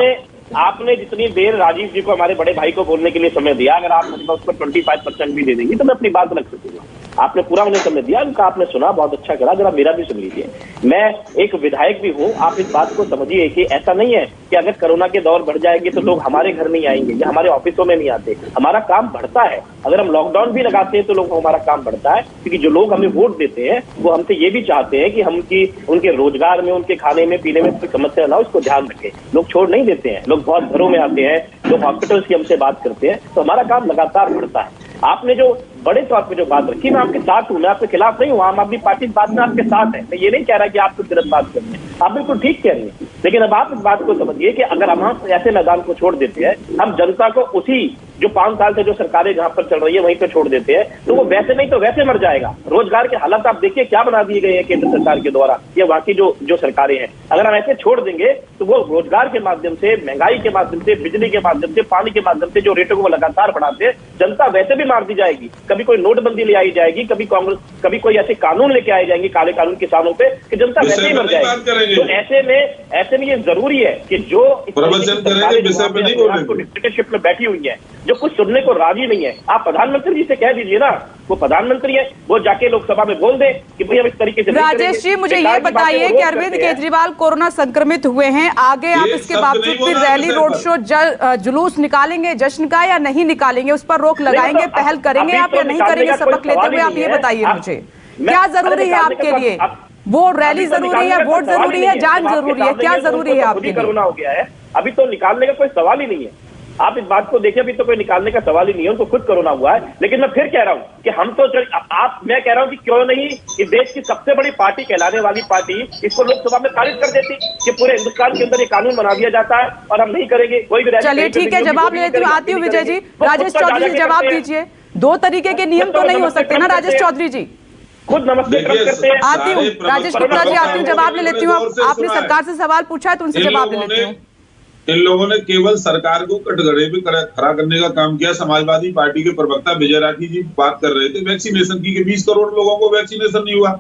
आपने जितनी देर राजीव जी को, हमारे बड़े भाई को बोलने के लिए समय दिया, अगर आप मतलब उसको 25% भी दे देंगे तो मैं अपनी बात रख सकूंगा। आपने पूरा उन्हें समय दिया, उनका आपने सुना, बहुत अच्छा करा, जरा मेरा भी सुन लीजिए। मैं एक विधायक भी हूँ, आप इस बात को समझिए कि ऐसा नहीं है कि अगर कोरोना के दौर बढ़ जाएंगे तो लोग हमारे घर नहीं आएंगे या हमारे ऑफिसों में नहीं आते। हमारा काम बढ़ता है, अगर हम लॉकडाउन भी लगाते हैं तो लोग हमारा काम बढ़ता है, क्योंकि जो लोग हमें वोट देते हैं वो हमसे ये भी चाहते हैं कि हम उनके रोजगार में, उनके खाने में पीने में कोई समस्या ना हो, इसको ध्यान रखें। लोग छोड़ नहीं देते हैं, लोग बहुत घरों में आते हैं, लोग हॉस्पिटल्स की हमसे बात करते हैं, तो हमारा काम लगातार बढ़ता है। आपने जो बड़े तौर पे जो बात रखी, मैं आपके साथ हूं, मैं आपके खिलाफ नहीं हूं। आम आदमी पार्टी इस बात में आपके साथ है, मैं ये नहीं कह रहा कि आपको गलत बात करनी है, आप बिल्कुल ठीक कह रही हैं। लेकिन अब आप इस बात को समझिए कि अगर हम ऐसे मैदान को छोड़ देते हैं, हम जनता को उसी जो 5 साल से जो सरकारें जहां पर चल रही है वहीं पे छोड़ देते हैं, तो वो वैसे नहीं तो वैसे मर जाएगा। रोजगार के हालात आप देखिए क्या बना दिए गए हैं केंद्र सरकार के द्वारा, या बाकी जो सरकारें हैं। अगर हम ऐसे छोड़ देंगे तो वो रोजगार के माध्यम से, महंगाई के माध्यम से, बिजली के माध्यम से, पानी के माध्यम से जो रेटों को लगातार बढ़ाते हैं, जनता वैसे भी मार दी जाएगी। कभी कोई नोटबंदी ले आई जाएगी, कभी कोई ऐसे कानून लेके आए जाएंगे, काले कानून किसानों पे, कि जनता वैसे ही मर जाएगी। तो ऐसे में ये जरूरी है कि जो डिक्टेटरशिप में बैठी हुई है, जो कुछ सुनने को राजी नहीं है, आप प्रधानमंत्री जी से कह दीजिए ना, वो प्रधानमंत्री है, वो जाके लोकसभा में बोल दे कि भाई हम इस तरीके से। राजेश जी मुझे ये बताइए कि अरविंद केजरीवाल कोरोना संक्रमित हुए हैं, आगे आप इसके बावजूद भी रैली, रोड शो, जुलूस निकालेंगे जश्न का या नहीं निकालेंगे, उस पर रोक लगाएंगे, पहल करेंगे आप या नहीं करेंगे? सबक लेते हुए आप ये बताइए मुझे, क्या जरूरी है आपके लिए? वो रैली जरूरी है, वोट जरूरी है, जान जरूरी है, क्या जरूरी है आपके लिए? कोरोना हो गया है, अभी तो निकालने का कोई सवाल ही नहीं है। आप इस बात को देखिए, अभी तो कोई निकालने का सवाल ही नहीं है, उनको खुद कोरोना हुआ है। लेकिन मैं फिर कह रहा हूं कि हम तो मैं कह रहा हूं कि क्यों नहीं इस देश की सबसे बड़ी पार्टी कहलाने वाली पार्टी इसको लोकसभा में पारित कर देती कि पूरे हिंदुस्तान के अंदर ये कानून बना दिया जाता है और हम नहीं करेंगे कोई भी। चलिए ठीक है, जवाब ले लेती हूँ, आती हूँ विजय जी। राजेश चौधरी जी जवाब दीजिए, 2 तरीके के नियम तो नहीं हो सकते ना राजेश चौधरी जी? खुद नमस्ते करते हैं। आती हूँ राजेश गुप्ता जी, आती हूँ, जवाब ले लेती हूँ। आपने सरकार से सवाल पूछा है तो उनसे जवाब ले लेती हूँ। इन लोगों ने केवल सरकार को कटघरे पे खड़ा करने का काम किया। समाजवादी पार्टी के प्रवक्ता विजय राठी जी बात कर रहे थे वैक्सीनेशन की, कि 20 करोड़ लोगों को वैक्सीनेशन नहीं हुआ।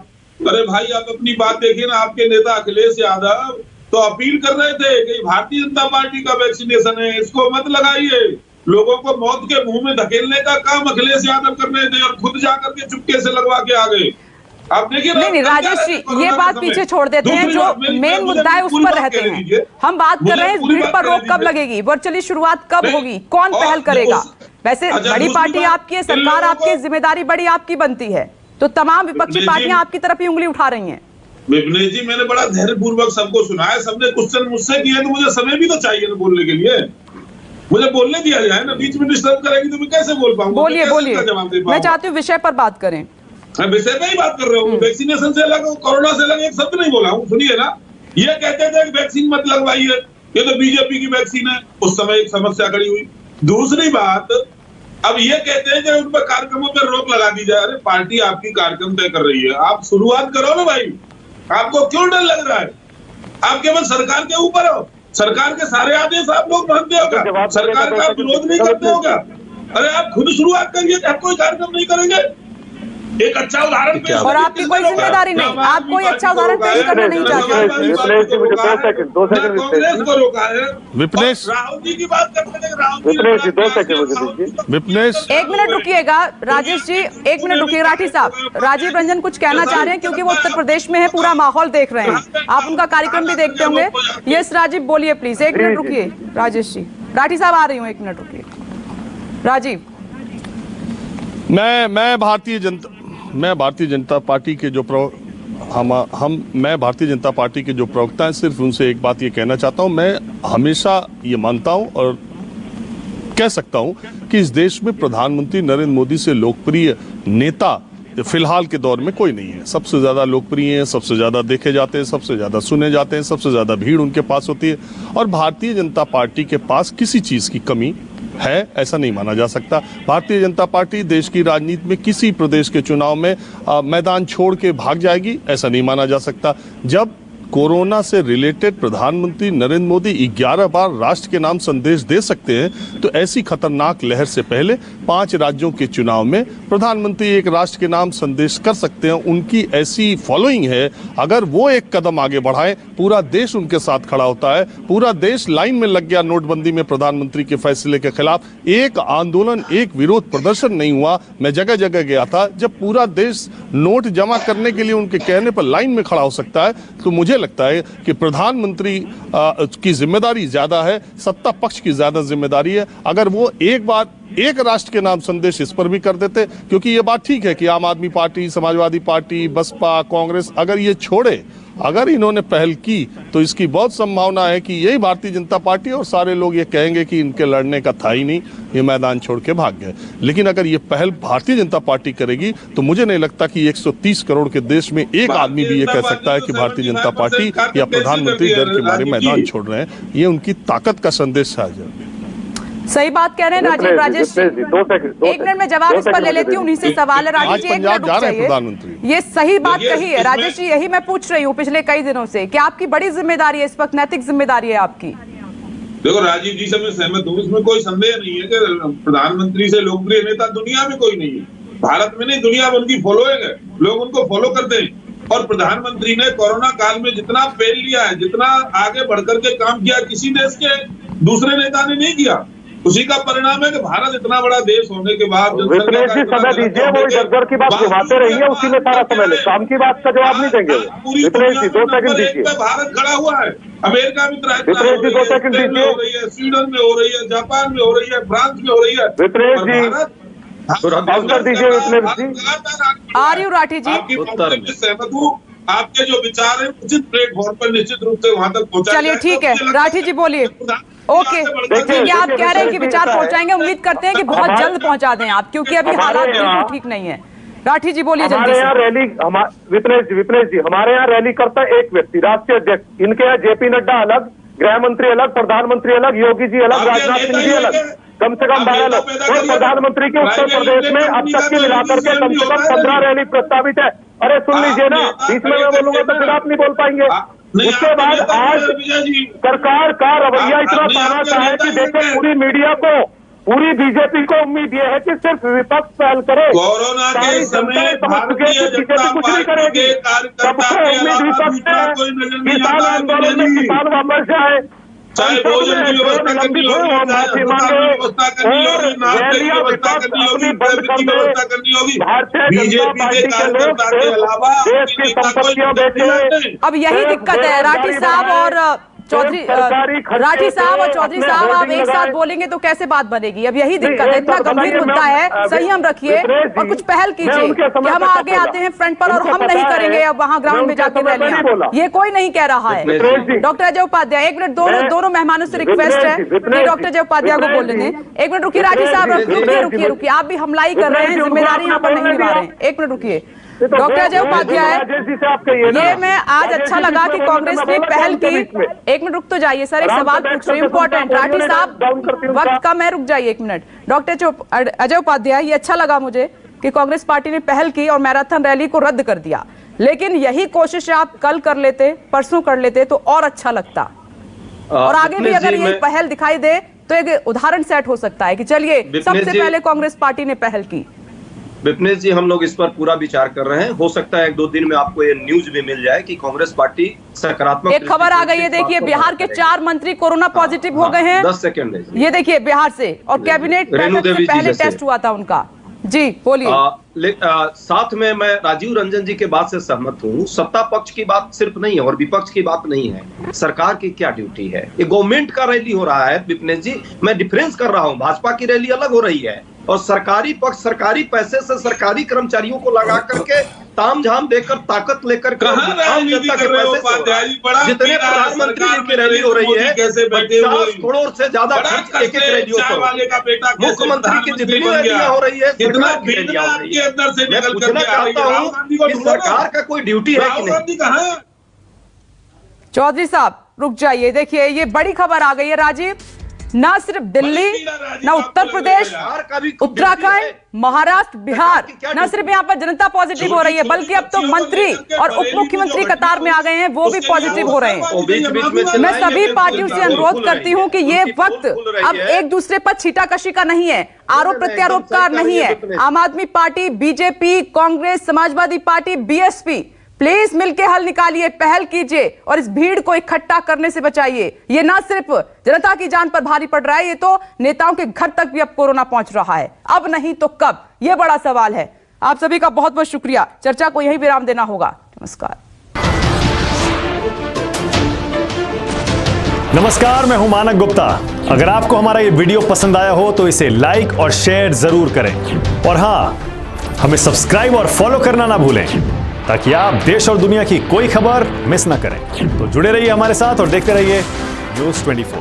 अरे भाई आप अपनी बात देखिए ना, आपके नेता अखिलेश यादव तो अपील कर रहे थे कि भारतीय जनता पार्टी का वैक्सीनेशन है, इसको मत लगाइए। लोगों को मौत के मुंह में धकेलने का काम अखिलेश यादव कर रहे थे और खुद जाकर के चुपके से लगवा के आ गए। आप देखिए नहीं राजेश जी, ये बात पीछे छोड़ देते हैं, जो मेन मुद्दा है उस पर रहते हैं। हम बात कर रहे हैं भीड़ पर रोक कब लगेगी, वर्चुअली शुरुआत कब होगी, कौन पहल करेगा? वैसे बड़ी पार्टी आपकी है, सरकार आपकी, जिम्मेदारी बड़ी आपकी बनती है, तो तमाम विपक्षी पार्टियां आपकी तरफ ही उंगली उठा रही हैं। विपनेश जी, मैंने बड़ा धैर्यपूर्वक सबको सुना है, सबने क्वेश्चन मुझसे किए, तो मुझे समय भी तो चाहिए ना बोलने के लिए। मुझे बोलने दिया जाए ना, बीच में डिस्टर्ब करेगी तो मैं कैसे बोल पाऊंगा? बोलिए बोलिए, मैं चाहती हूँ विषय पर बात करें। मैं विषय पे ही बात कर रहा हूँ, वैक्सीनेशन से अलग, कोरोना से अलग एक शब्द नहीं बोला हूँ। सुनिए ना, ये कहते थे कि वैक्सीन मत लगवाइए, ये तो बीजेपी की वैक्सीन है, उस समय एक समस्या खड़ी हुई। दूसरी बात, अब ये कहते हैं कि उन पर कार्यक्रमों पर रोक लगा दी जाए। अरे पार्टी आपकी कार्यक्रम तय कर रही है, आप शुरुआत करो ना भाई, आपको क्यों डर लग रहा है? आप केवल सरकार के ऊपर हो, सरकार के सारे आदेश आप लोग मानते होगा, सरकार का विरोध नहीं करते होगा। अरे आप खुद शुरुआत करिए, आप कोई कार्यक्रम नहीं करेंगे। एक अच्छा उदाहरण पेश, और आपकी कोई जिम्मेदारी नहीं, आप कोई अच्छा उदाहरण पेश करना नहीं चाहते। कांग्रेस को रोका है, विपनेश, राहुल जी की बात करते हैं, विपनेश जी 2 second, Vipnesh 1 minute रुकिएगा Rajesh ji, 1 minute रुकिएगा। Rathi साहब, राजीव रंजन कुछ कहना चाह रहे हैं क्योंकि वो उत्तर प्रदेश में है, पूरा माहौल देख रहे हैं, आप उनका कार्यक्रम भी देखते होंगे। यस राजीव बोलिए प्लीज, 1 मिनट रुकिए राजेश जी। राठी साहब आ रही हूँ, 1 मिनट रुकिए। राजीव, मैं भारतीय जनता पार्टी के जो मैं भारतीय जनता पार्टी के जो प्रवक्ता हैं, सिर्फ उनसे एक बात ये कहना चाहता हूं। मैं हमेशा ये मानता हूं और कह सकता हूं कि इस देश में प्रधानमंत्री नरेंद्र मोदी से लोकप्रिय नेता फिलहाल के दौर में कोई नहीं है। सबसे ज़्यादा लोकप्रिय हैं, सबसे ज़्यादा देखे जाते हैं, सबसे ज़्यादा सुने जाते हैं, सबसे ज़्यादा भीड़ उनके पास होती है। और भारतीय जनता पार्टी के पास किसी चीज़ की कमी है ऐसा नहीं माना जा सकता। भारतीय जनता पार्टी देश की राजनीति में किसी प्रदेश के चुनाव में मैदान छोड़ के भाग जाएगी ऐसा नहीं माना जा सकता। जब कोरोना से रिलेटेड प्रधानमंत्री नरेंद्र मोदी 11 बार राष्ट्र के नाम संदेश दे सकते हैं तो ऐसी खतरनाक लहर से पहले 5 राज्यों के चुनाव में प्रधानमंत्री एक राष्ट्र के नाम संदेश कर सकते हैं। उनकी ऐसी फॉलोइंग है, अगर वो एक कदम आगे बढ़ाए पूरा देश उनके साथ खड़ा होता है। पूरा देश लाइन में लग गया नोटबंदी में प्रधानमंत्री के फैसले के खिलाफ। एक आंदोलन, एक विरोध प्रदर्शन नहीं हुआ। मैं जगह जगह गया था। जब पूरा देश नोट जमा करने के लिए उनके कहने पर लाइन में खड़ा हो सकता है तो मुझे लगता है कि प्रधानमंत्री की जिम्मेदारी ज्यादा है, सत्ता पक्ष की ज्यादा जिम्मेदारी है। अगर वो एक बार एक राष्ट्र के नाम संदेश इस पर भी कर देते, क्योंकि ये बात ठीक है कि आम आदमी पार्टी, समाजवादी पार्टी, बसपा, कांग्रेस अगर ये छोड़े, अगर इन्होंने पहल की तो इसकी बहुत संभावना है कि यही भारतीय जनता पार्टी और सारे लोग ये कहेंगे कि इनके लड़ने का था ही नहीं, ये मैदान छोड़ के भाग गए। लेकिन अगर ये पहल भारतीय जनता पार्टी करेगी तो मुझे नहीं लगता कि 130 करोड़ के देश में एक आदमी भी ये कह सकता है कि भारतीय जनता पार्टी या प्रधानमंत्री डर के मारे मैदान छोड़ रहे हैं। ये उनकी ताकत का संदेश है। सही बात कह रहे हैं राजीव। राजेश जी, 1 मिनट में जवाब इस पर ले लेती हूँ, उन्हीं से सवाल है। राजेश जी, 1 मिनट रुक जाइए। ये सही बात कही है राजेश जी, यही मैं पूछ रही हूँ पिछले कई दिनों से। क्या आपकी बड़ी जिम्मेदारी है इस वक्त, नैतिक जिम्मेदारी है आपकी? देखो राजीव जी से मैं सहमत हूँ, इसमें कोई संदेह नहीं है कि प्रधानमंत्री से लोकप्रिय नेता दुनिया में कोई नहीं है। भारत में नहीं, दुनिया में उनकी फॉलोइंग है, लोग उनको फॉलो करते हैं। और प्रधानमंत्री ने कोरोना काल में जितना पेल लिया है, जितना आगे बढ़कर के काम किया, किसी देश के दूसरे नेता ने नहीं किया। उसी का परिणाम है कि भारत इतना बड़ा देश होने के बाद विप्रेश जी समय दीजिए, वो इधर की बात घुमाते रहिए, उसी में सारा समय ले, काम की बात का जवाब नहीं देंगे। विप्रेश जी 2 सेकंड दीजिए। भारत खड़ा हुआ है, अमेरिका में विप्रेश जी 2 सेकंड दीजिए। हो रही है, स्वीडन में हो रही है, जापान में हो रही है, फ्रांस में हो रही है। विप्रेश जी उत्तर दीजिए। विप्रेश जी आर्यू राठी जी, आपकी बात में सहमत हूँ। आपके जो विचार है उचित प्लेटफॉर्म पर निश्चित रूप से वहां तक पहुंचाए। चलिए ठीक है राठी जी, बोलिए। ओके, देखिए आप कह रहे हैं कि विचार पहुंचाएंगे, उम्मीद करते हैं कि बहुत जल्द पहुंचा दें आप, क्योंकि अभी हालात बिल्कुल ठीक नहीं है। राठी जी बोलिए जल्दी से। हमारे यहाँ रैली, विप्रेश जी हमारे यहाँ रैली करता है एक व्यक्ति, राष्ट्रीय अध्यक्ष। इनके यहाँ जेपी नड्डा अलग, गृह मंत्री अलग, प्रधानमंत्री अलग, योगी जी अलग, राजनाथ सिंह जी अलग, कम से कम 12 लोग। और प्रधानमंत्री के उत्तर प्रदेश में अब तक की मिलाकर के कम से कम 15 रैली प्रस्तावित है। अरे सुन लीजिए ना, बीच में मैं बोलूंगा तो फिर आप नहीं बोल पाएंगे। उसके बाद आज सरकार का रवैया इतना तानाशाह है कि देखिए पूरी मीडिया को, पूरी बीजेपी को उम्मीद ये है कि सिर्फ विपक्ष पहल करे, कोरोना के समय बीजेपी कुछ नहीं करेगी। सबको उम्मीद विपक्ष है, किसान आंदोलन में किसान वापस जाए, चाहे भोजन की व्यवस्था करनी होगी, माफी मांगे और रैलियां विपक्ष अपनी बंद कर दे। भारतीय जनता पार्टी के लोग देश की संपत्तियां बेचे। अब यही दिक्कत है राठी साहब और चौधरी, राठी साहब और चौधरी साहब, आप एक साथ बोलेंगे तो कैसे बात बनेगी? अब यही दिक्कत है, इतना गंभीर मुद्दा है, संयम रखिए और कुछ पहल कीजिए कि हम आगे आते हैं फ्रंट पर और हम नहीं करेंगे अब वहां ग्राउंड में जाके रैलियां। ये कोई नहीं कह रहा है। डॉक्टर अजय उपाध्याय, 1 मिनट, दोनों मेहमानों से रिक्वेस्ट है कि डॉक्टर अजय उपाध्याय को बोलने दें। 1 मिनट रुकिए राठी साहब, रुकिए, आप भी हमलाई कर रहे हैं, जिम्मेदारी यहाँ पर नहीं निभा रहे हैं। 1 मिनट रुकिए। डॉक्टर अजय उपाध्याय, ये मैं आज अच्छा लगा कि कांग्रेस ने पहल की। 1 मिनट रुक तो जाइए सर, एक सवाल पूछ रही हूँ इंपॉर्टेंट। राठी साहब वक्त कम है, रुक जाइए 1 मिनट। डॉक्टर अजय उपाध्याय, ये अच्छा लगा मुझे कि कांग्रेस पार्टी ने पहल की और मैराथन रैली को रद्द कर दिया, लेकिन यही कोशिश आप कल कर लेते, परसों कर लेते तो और अच्छा लगता। और आगे भी अगर ये पहल दिखाई दे तो एक उदाहरण सेट हो सकता है कि चलिए सबसे पहले कांग्रेस पार्टी ने पहल की। विपनेश जी, हम लोग इस पर पूरा विचार कर रहे हैं। हो सकता है 1-2 दिन में आपको ये न्यूज भी मिल जाए कि कांग्रेस पार्टी सकारात्मक। एक खबर आ गई है, देखिए बिहार के 4 मंत्री कोरोना पॉजिटिव हो गए हैं। 10 सेकंड है, ये देखिए बिहार से, और कैबिनेट बैठक से पहले टेस्ट हुआ था उनका। जी बोलिए। साथ में मैं राजीव रंजन जी के बात से सहमत हूँ। सत्ता पक्ष की बात सिर्फ नहीं है और विपक्ष की बात नहीं है, सरकार की क्या ड्यूटी है। ये गवर्नमेंट का रैली हो रहा है विपनेश जी, मैं डिफरेंस कर रहा हूँ। भाजपा की रैली अलग हो रही है और सरकारी पक्ष सरकारी पैसे से सरकारी कर्मचारियों को लगा करके तामझाम देकर ताकत लेकर कहाँ आम राजनीति जनता के कर रहे हो पैसे से हो रहा उपाध्याय जी? बड़ा है। जितने पीड़ा है प्रधानमंत्री सरकार जी की में रैली हो रही नरेंद्र है मोदी कैसे बैठे हुए 50 करोड़ से ज्यादा बड़ा खर्च एक कष्ट है, रैलियों चाय पर वाले का बेटा कैसे मुख्यमंत्री की प्रधानमंत्री जितनी बन गया? रैलियां हो रही है कितना सरकार की वेदना रैलियां हो रही आपके है। अंदर से मैं निकल पूछना करके आ रही है। चाहता राहुल हूं गांधी को कि ढूंढो। सरकार का कोई ड्यूटी है कि राहुल नहीं? गांधी कहाँ है? चौधरी साहब रुक जाइए, देखिए ये बड़ी खबर आ गई है राजीव। ना सिर्फ दिल्ली, ना उत्तर प्रदेश, उत्तराखंड, महाराष्ट्र, बिहार, न सिर्फ यहाँ पर जनता पॉजिटिव हो रही है बल्कि अब तो मंत्री और उप मुख्यमंत्री कतार में आ गए हैं, वो भी पॉजिटिव हो रहे हैं। मैं सभी पार्टियों से अनुरोध करती हूँ कि ये वक्त अब एक दूसरे पर छीटाकशी का नहीं है, आरोप प्रत्यारोप का नहीं है। आम आदमी party, BJP, Congress, Samajwadi party, BSP, please मिलकर हल निकालिए, पहल कीजिए और इस भीड़ को इकट्ठा करने से बचाइए। ये ना सिर्फ जनता की जान पर भारी पड़ रहा है, ये तो नेताओं के घर तक भी अब कोरोना पहुंच रहा है। अब नहीं तो कब, ये बड़ा सवाल है। आप सभी का बहुत बहुत शुक्रिया। चर्चा को यही विराम देना होगा। नमस्कार, मैं हूं मानक गुप्ता। अगर आपको हमारा ये वीडियो पसंद आया हो तो इसे लाइक और शेयर जरूर करें और हां, हमें सब्सक्राइब और फॉलो करना ना भूलें ताकि आप देश और दुनिया की कोई खबर मिस ना करें। तो जुड़े रहिए हमारे साथ और देखते रहिए न्यूज़ 24।